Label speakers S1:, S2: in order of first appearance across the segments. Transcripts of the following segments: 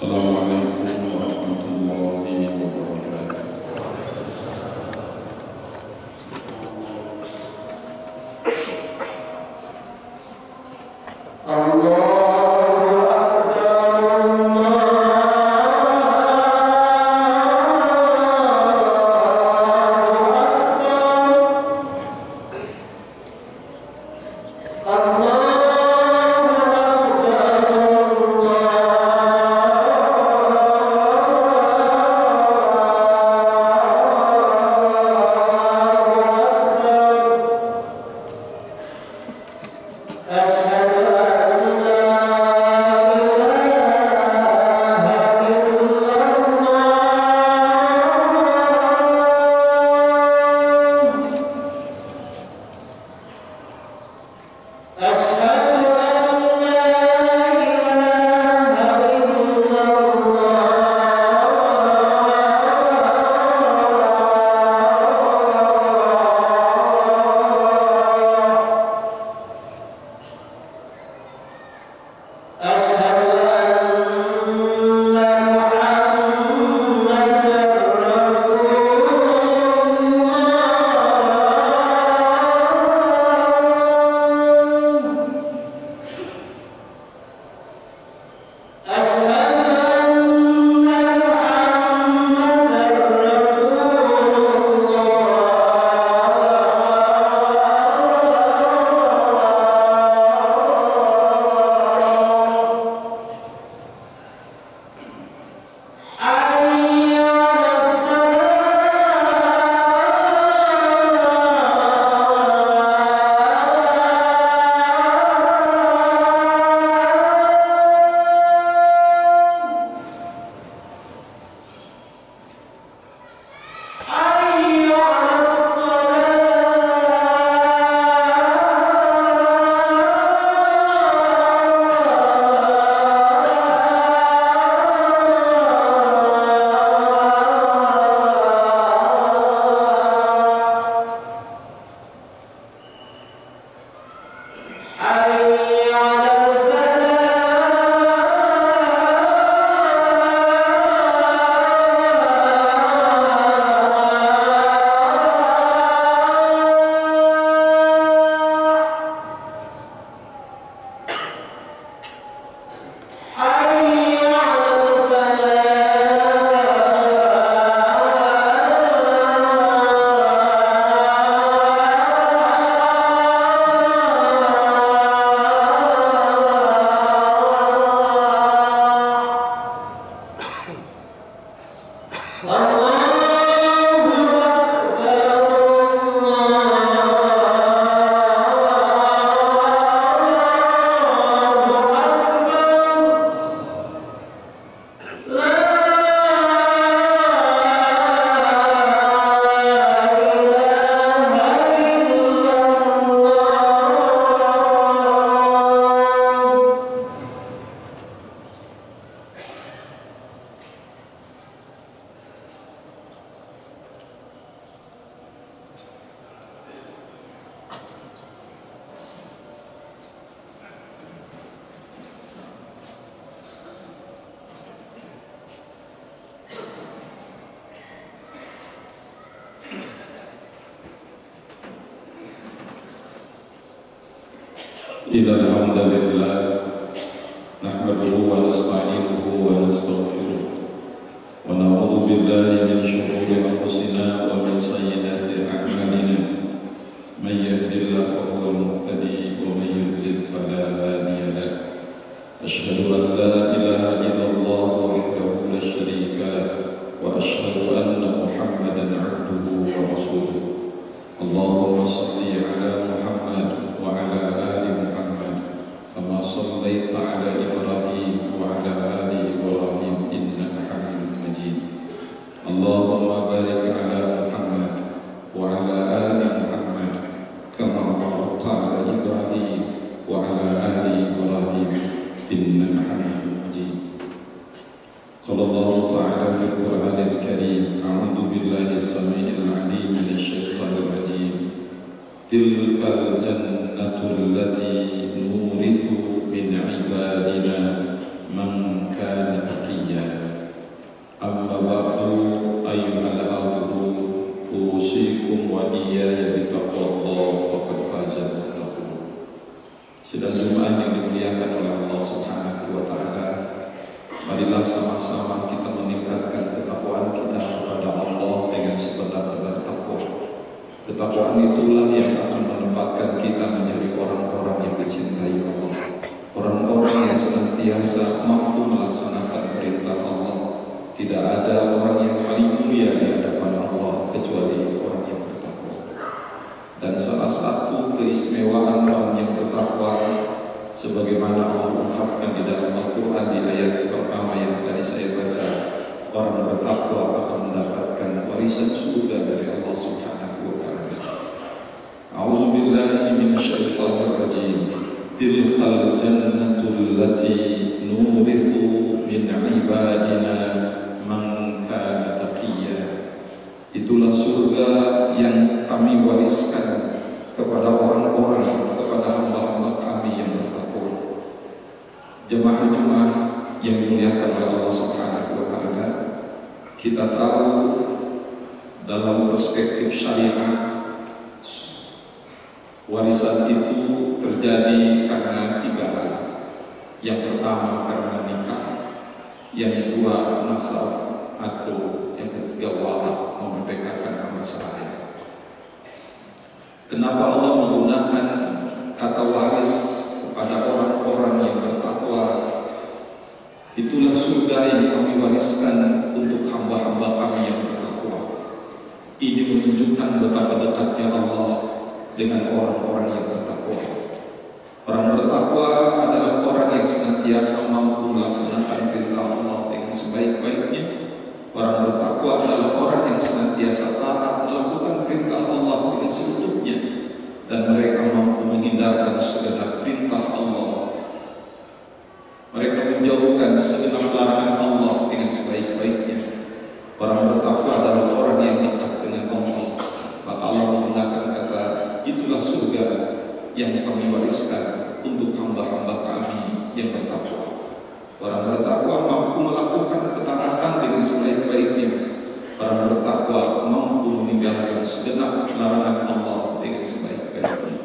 S1: Assalamualaikum warahmatullahi wabarakatuh. Innal hamdalillah nahmaduhu wa nasta'inuhu wa nastaghfiruh wa na'udzu billahi min shururi anfusina wa min sayyiati a'malina may yahdihillahu fa huwal muhtadi wa may yudlil fala hadiya lahu asyhadu an la ilaha illallah wahdahu la syarika lahu wa asyhadu anna Muhammadan 'abduhu wa rasuluh. Allahumma shalli 'ala Muhammad wa 'ala ali Muhammad kama shallaita 'ala Ibrahim wa 'ala ali Ibrahim innaka Hamidum Majid. Allahumma barik 'ala Muhammad wa 'ala ali Muhammad kama barakta 'ala Ibrahim wa 'ala ali Ibrahim innaka Hamidum Majid. Qala Allah ta'ala fil Qur'anil Karim, a'udzu billahi as-sami'il 'alim minasy syaithanir rajim. Tilkal jannatu allati nurithu min ibadina man kana taqiyya. marilah sama-sama kita meningkatkan ketakwaan kita kepada Allah dengan sebenar-benar takwa. Ketakwaan itulah yang akan menempatkan kita menjadi orang-orang yang dicintai Allah, orang-orang yang senantiasa mampu melaksanakan perintah Allah. Tidak ada orang yang paling mulia di hadapan Allah kecuali orang yang bertakwa. Dan salah satu keistimewaan orang yang bertakwa, sebagaimana Allah ungkapkan di dalam Al-Quran di ayat pertama yang tadi saya baca, orang bertakwa akan mendapatkan warisan surga dari Allah Subhanahu wa Ta'ala. A'udzu billahi minasyaitonir rajim. Tilkal jannatul lati nurithu min ibadina man kana taqiyya. Itulah surga yang kami wariskan kepada orang-orang, kepada hamba-hamba kami yang bertakwa. Jemaah-jemaah yang dimuliakan oleh Allah Subhanahu wa Ta'ala, kita tahu dalam perspektif syariah warisan itu terjadi karena 3 hal. Yang pertama karena nikah, yang kedua nasab, atau yang ketiga wala, memerdekakan amat sahaya. Kenapa Allah menggunakan kata waris kepada orang-orang yang bertakwa? Itulah surga yang kami wariskan untuk hamba-hamba kami yang bertakwa. Ini menunjukkan betapa dekatnya Allah dengan orang-orang yang bertakwa. Orang bertakwa adalah orang yang senantiasa mampu melaksanakan perintah Allah dengan sebaik-baiknya. Orang bertakwa adalah orang yang senantiasa taat melakukan perintah Allah dengan seutuhnya, dan mereka mampu menghindarkan segenap perintah Allah. Mereka menjauhkan segenap larangan Allah dengan sebaik-baiknya. Orang bertakwa adalah orang yang dekat dengan Allah. Maka Allah menggunakan kata, itulah surga yang kami wariskan untuk hamba-hamba kami yang bertakwa. Orang bertakwa mampu melakukan ketaatan dengan sebaik-baiknya. Orang bertakwa mampu meninggalkan segenap larangan Allah dengan sebaik-baiknya.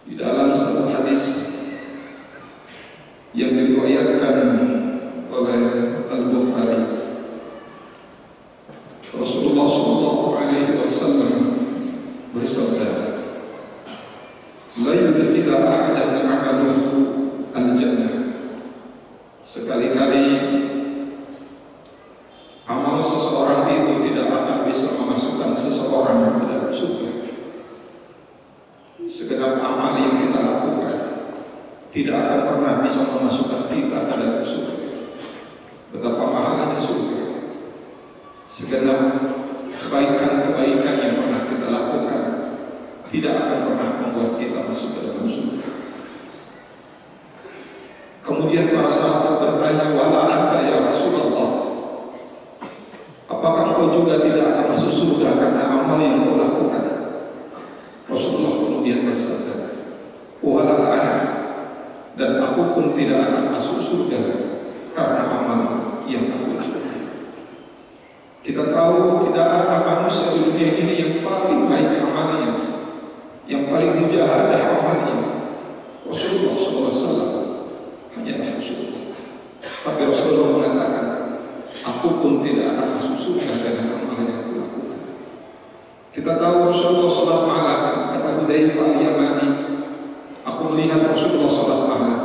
S1: Di dalam satu hadis yang diriwayatkan oleh Al-Bukhari, Rasulullah SAW bersabda, "La yudkhila ahadan 'amaluhu al-jannah." Sekali-kali amal seseorang itu tidak akan bisa memasukkan seseorang ke dalam surga. Segenap amal yang kita lakukan tidak akan pernah bisa memasukkan kita ke dalam surga. Betapa mahalnya surga. Segenap kebaikan-kebaikan yang pernah kita lakukan tidak akan pernah membuat kita masuk ke dalam surga. Kemudian para sahabat bertanya, "Wala anta ya Rasulullah, apakah engkau juga tidak akan masuk surga karena amal yang kau lakukan?" Rasulullah kemudian bersabda, "Wala ana, dan aku pun tidak akan masuk surga karena amal yang aku lakukan." Kita tahu tidak ada manusia di dunia ini yang paling baik amalnya, yang paling mujahadah amalnya. Rasulullah SAW hanyalah Rasulullah. Tapi Rasulullah mengatakan, aku pun tidak akan masuk surga dengan amal yang aku lakukan. Kita tahu Rasulullah SAW, kata Hudzaifah al-Yamani, aku melihat Rasulullah SAW,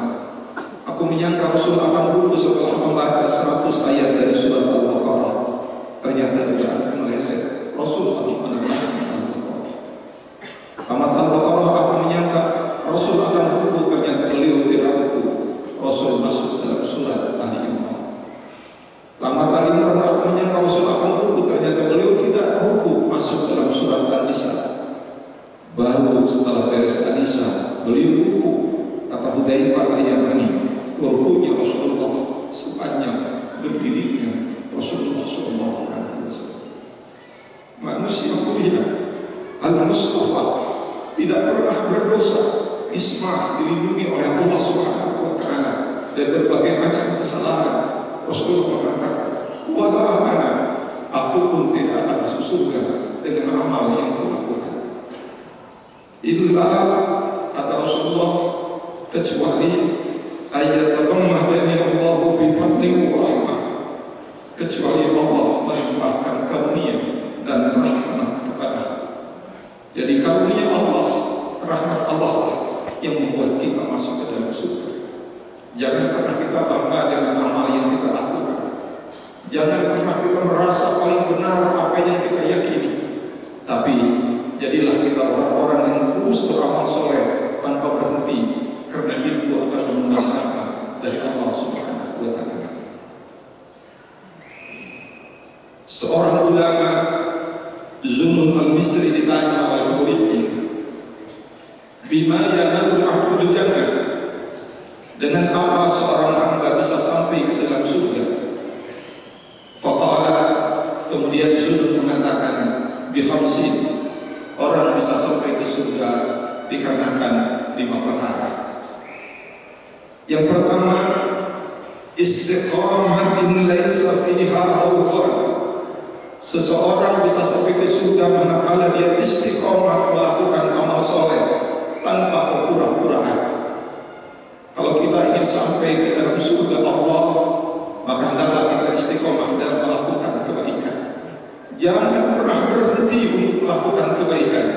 S1: aku menyangka Rasul akan ruku setelah membaca 100 ayat dari surat Al-Baqarah. Ternyata dugaanku meleset. Rasul menambahkan Al-Baqarah. Tamat Al-Baqarah aku menyangka Rasul akan ruku, ternyata beliau tidak ruku. Rasul masuk dalam surat Ali Imran. Tamat Ali Imran aku menyangka Rasul akan ruku, ternyata beliau tidak ruku, masuk dalam surat An-Nisa. Baru setelah beres An-Nisa beliau ruku. Kata Hudzaifah al-Yamani, rukunya Rasulullah sepanjang berdirinya Rasulullah SAW. Manusia mulia Al-Mustafa tidak pernah berdosa, ismah, dilindungi oleh Allah Subhanahu wa Ta'ala dari berbagai macam kesalahan. Rasulullah mengatakan, "Wala ana, aku pun tidak akan masuk surga dengan amal yang aku lakukan." Illa, kata Rasulullah, kecuali ayat taqammadani Allahu bi fadlihi wa rahmah, kecuali Allah melimpahkan karunia dan rahmat kepada. Jadi karunia Allah, rahmat Allah yang membuat kita masuk ke dalam surga. Jangan pernah kita bangga dengan amal yang kita lakukan. Jangan pernah kita merasa paling benar apa yang kita yakini. Tapi jadilah kita orang-orang yang terus beramal soleh tanpa berhenti, karena itu akan mengundang rahmat dari Allah Subhanahu wa Ta'ala. Seorang ulama Zunnun al-Misri ditanya oleh muridnya, bima yanalul abdul jannah, dengan apa seorang hamba bisa sampai ke dalam surga? Faqala, kemudian Zunnun mengatakan, bi khamsin, orang bisa sampai ke surga dikarenakan 5 perkara. Yang pertama, istiqamatin laisa fiha awqan. Seseorang bisa sampai ke surga manakala dia istiqomah melakukan amal soleh tanpa kepura-puraan. Kalau kita ingin sampai ke dalam surga Allah, maka hendaklah kita istiqomah dalam melakukan kebaikan. Jangan pernah berhenti untuk melakukan kebaikan,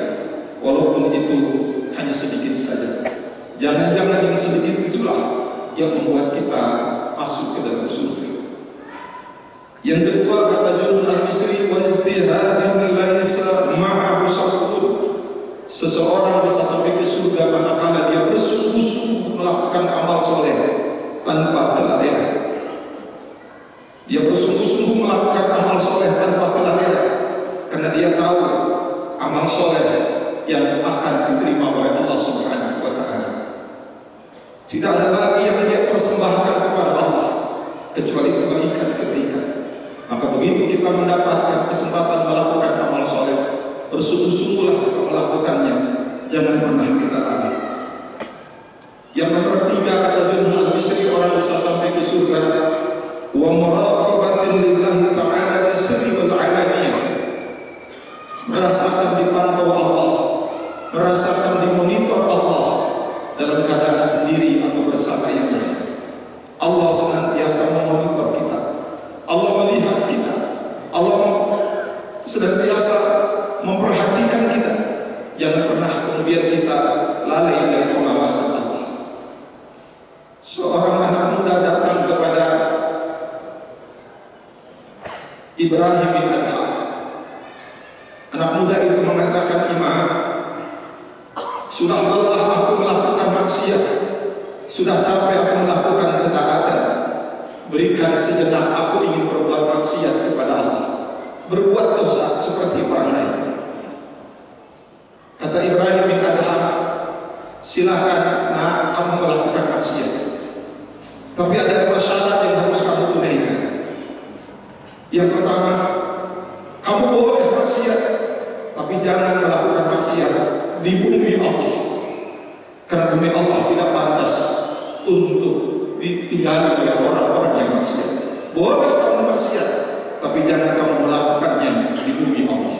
S1: walaupun itu hanya sedikit saja. Jangan-jangan yang sedikit itulah yang membuat kita masuk ke dalam surga. Yang kedua, kata Zunnun al-Misri, wajtihadin laisa ma'ahu saqtun. Seseorang bisa sampai ke surga manakala dia bersungguh-sungguh melakukan amal soleh tanpa kelalaian. Dia bersungguh-sungguh melakukan amal soleh tanpa kelalaian, karena dia tahu amal soleh yang akan diterima oleh Allah Subhanahu wa Ta'ala. Tidak ada lagi yang dia persembahkan kepada Allah kecuali kebaikan-kebaikan. Maka begitu kita mendapatkan kesempatan melakukan amal soleh, bersungguh-sungguhlah kita melakukannya, jangan pernah kita lalai. Yang nomor 3, kata Zunnun al-Misri, orang bisa sampai ke surga, wa muraqabatin lillahi ta'ala bisirri wal alaniyah, merasakan dipantau Allah, merasakan dimonitor Allah dalam keadaan sendiri atau bersama yang lain. Allah senantiasa memonitor kita, Allah melihat kita, Allah senantiasa memperhatikan kita. Jangan pernah kemudian kita lalai dari pengawasan Allah. Seorang anak muda datang kepada Ibrahim bin Adham. Anak muda itu mengatakan, Imam, sudah lelah aku melakukan maksiat, sudah capek aku melakukan ketaatan. Berikan sejenak, aku ingin berbuat maksiat kepada Allah, berbuat dosa seperti orang lain. Kata Ibrahim bin Adham, silakan, nah, kamu melakukan maksiat, tapi ada 2 syarat yang harus kamu tunaikan. Yang pertama, kamu boleh maksiat, tapi jangan melakukan maksiat di bumi Allah, karena bumi Allah tidak pantas untuk ditinggali oleh orang-orang yang maksiat. Boleh kamu maksiat, tapi jangan kamu melakukannya di bumi Allah.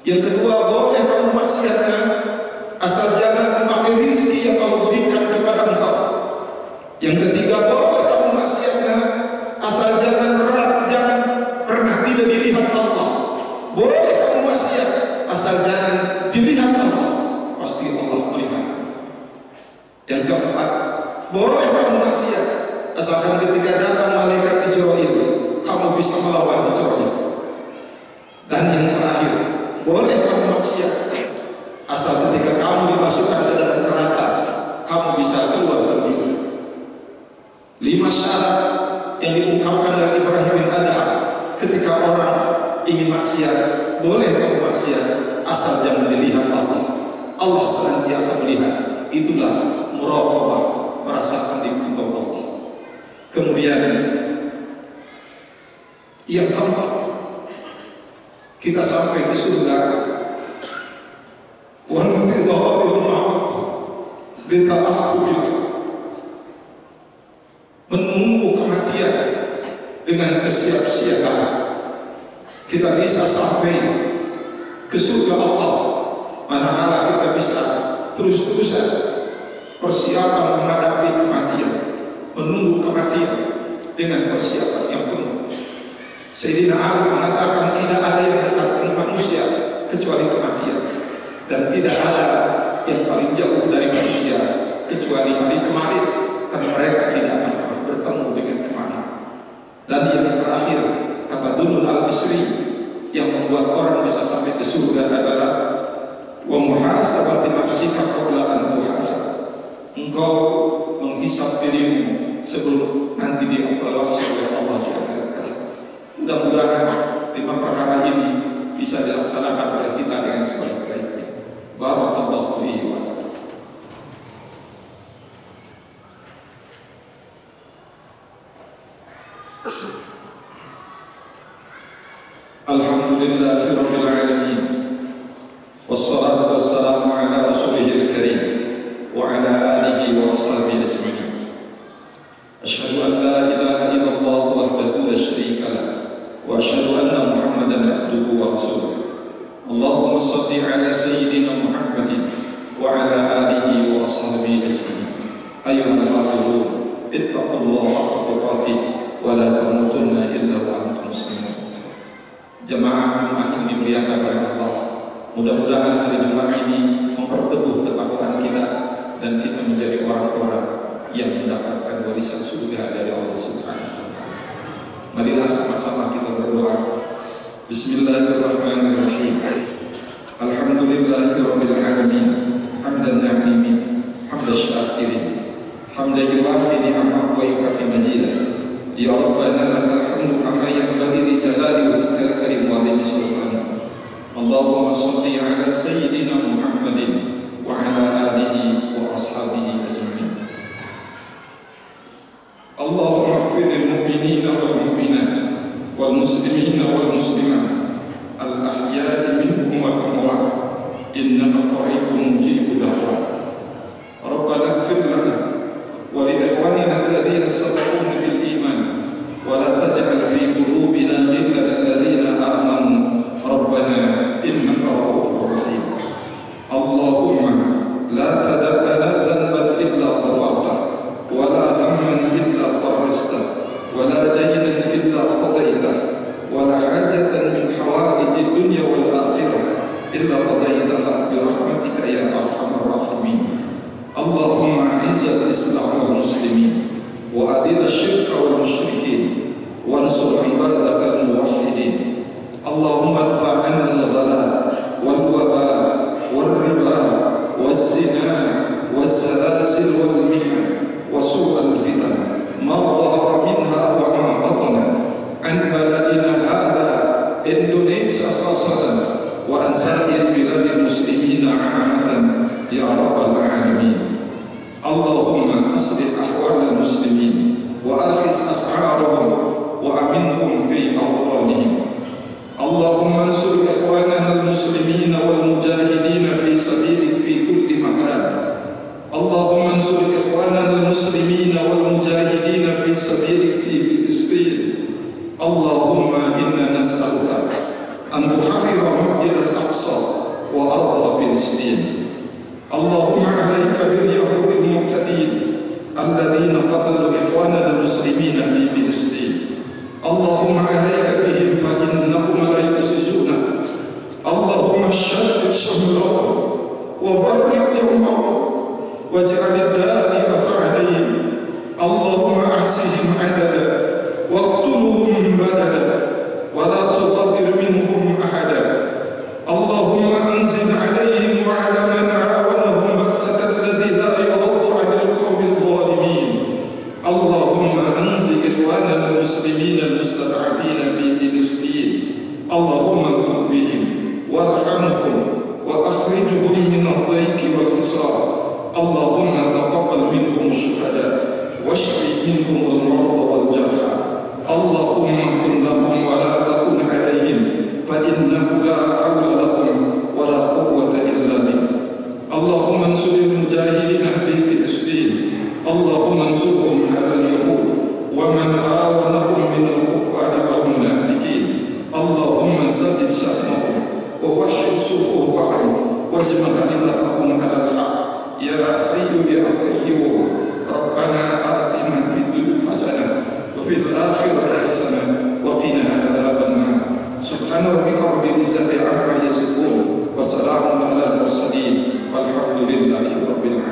S1: Yang kedua, boleh kamu maksiatnya, asal jangan memakai rezeki yang Allah berikan kepada engkau. Yang ketiga, boleh kamu maksiatnya, asal jangan pernah tidak dilihat Allah. Boleh kamu maksiat, asal jangan dilihat Allah, pasti Allah melihat. Yang keempat, boleh kamu maksiat, asalkan ketika datang malaikat Israil, kamu bisa melawan Israil. Dan yang terakhir, boleh kamu maksiat, asal ketika kamu dimasukkan ke dalam neraka, kamu bisa keluar sendiri. 5 syarat yang diungkapkan oleh Ibrahim bin Adham ketika orang ingin maksiat. Boleh kamu maksiat, asal jangan dilihat Allah. Allah senantiasa melihat. Itulah muraqabah, merasakan dipantau Allah. Kemudian yang keempat, kita sampai ke surga, wa intidharul maut bita'ahhubillah, menunggu kematian dengan kesiapsiagaan. Kita bisa sampai ke surga Allah manakala kita bisa terus-terusan persiapan menghadapi kematian.
S2: Sayyidina Ali mengatakan tidak ada yang dekat dengan manusia kecuali kematian, dan tidak ada yang paling jauh dari manusia kecuali hari kemarin, karena mereka tidak akan pernah bertemu dengan kemarin. Dan yang terakhir, kata Dunul Al-Bisri, yang membuat orang bisa sampai ke surga adalah wa muhasabati nafsika qabla an tuhasab. Engkau menghisab dirimu sebelum nanti dievaluasi oleh Allah di akhirat kelak. Mudah-mudahan 5 perkara ini bisa dilaksanakan oleh kita dengan sebaik-baiknya. Barakallahu fiikum. Alhamdulillahi rabbil alamin, wassalatu wassalamu ala rasulihil karim wa ala alihi wa ashabihi ajma'in. Asyhadu an la ilaha illallah wahdahu la syarika lah, wa asyhadu anna Muhammadan abduhu wa rasuluh. Allahumma shalli ala sayyidina Muhammadin wa ala alihi wa ashabihi ajma'in. Ayyuhal hafidhun, ittaqullaha haqqa tuqatih wa la tamutunna illa wa antum muslimun. Jemaah yang dimuliakan oleh Allah, mudah-mudahan hari Jumat ini memperteguh ketakwaan kita dan kita menjadi orang-orang yang mendapatkan warisan surga dari Allah Subhanahu wa taala. Marilah sama-sama kita berdoa. Bismillahirrahmanirrahim. Alhamdulillahirabbil alamin, hamdan na'imin, hamdan syakirin, hamdan yuwafi ni'amahu wa yukafi mazidah. Ya Rabbana lakal hamdu kama yanbaghi li jalali wajhikal karim wa 'azimi sultanik. Allahumma shalli ala sayyidina Muhammadin wa ala alihi wa ashabihi ajma'in. Allahumma ighfir lil mu'minina wal mu'minat wal muslimina wal muslimat al ahya'i minhum wal amwat innaka qaribun mujibud da'wat. Rabbana ighfir lana wa li ikhwanina alladhina sabaquna bil iman wa la taj'al fi qulubina ghillan lil ladzina amanu rabbana innaka ra'ufur rahim. Allahumma la tada' lana dhanban illa ghafartah wa la hamman illa farajtah wa la daynan illa qadaitah wa la hajatan min hawaijid dunya wal akhirah illa qadaitaha bi rahmatika ya arhamar rahimin. Allahumma izzil islam wal muslimin wa adil asyirka wal musyrikin wansur ibadakal muwahhidin. Allahumma adfa'na al-ghala wal waba wal riba wal zina wal zalazil wal mihan wa su'al fitan ma dhahara minha wa ma batana an baladina hadha Indonesia khasatan wa an sa'ir biladil muslimina 'amatan ya rabbal alamin. Allahumma aslih ahwalal muslimin wa arkhis as'arahum wa aminhum fi awtanihim. Allahumma ansur ikhwanana al-muslimina wal mujahidina fi sabilik fi kulli makan. Allahumma ansur ikhwanana al-muslimina wal mujahidina fi sabilik fi Filistin. Allahumma inna nas'aluka an tuharrira masjid al-Aqsa wa ardha Filistin. Allahumma 'alaika bil yahudi al-mu'tadin alladhina qatalu ikhwanana al-muslimina fi Filistin. Allahumma 'alaika bihim fa innahum la yusizuna. Allahumma shaddid shamlahum wa farriq jam'ahum waj'al ad-da'irata 'alayhim. Allahumma ahsihim 'adada waqtulhum badala wa la tuqaddir minhum ahada. Allahumma anzil 'alayhim wa 'ala man 'awanahum ba'saka alladhi la yaghaddu 'anil qawmi adh-dhalimin. Allahumma anzil ikhwanana al-muslimina al-mustad'afina fi Filistin. Allahumma ighfir bihim warhamhum wa akhrijhum min ad-dayqi wal hisar. Allahumma taqabbal minhum ash-shuhada washfi minhum al-marda wal jarha. Allahumma kun lahum wa la takun 'alayhim fa innahu la hawla lahum wa la quwwata illa bik. Allahumma ansur al-mujahidina fi Filistin. Allahumma ansurhum 'ala al-yahud wa man awanahum min al-kuffari wal munafiqin. Allahumma saddid shahmahum wa wahhid sufufahum wajma' kalimatahum 'ala al-haq ya hayyu ya qayyum. Rabbana atina fid dunya hasanah wa fil akhirati hasanah wa qina adzaban Subhana rabbika rabbil izzati amma yasifun wa salamun ala al-mursalin walhamdulillahi rabbil alamin.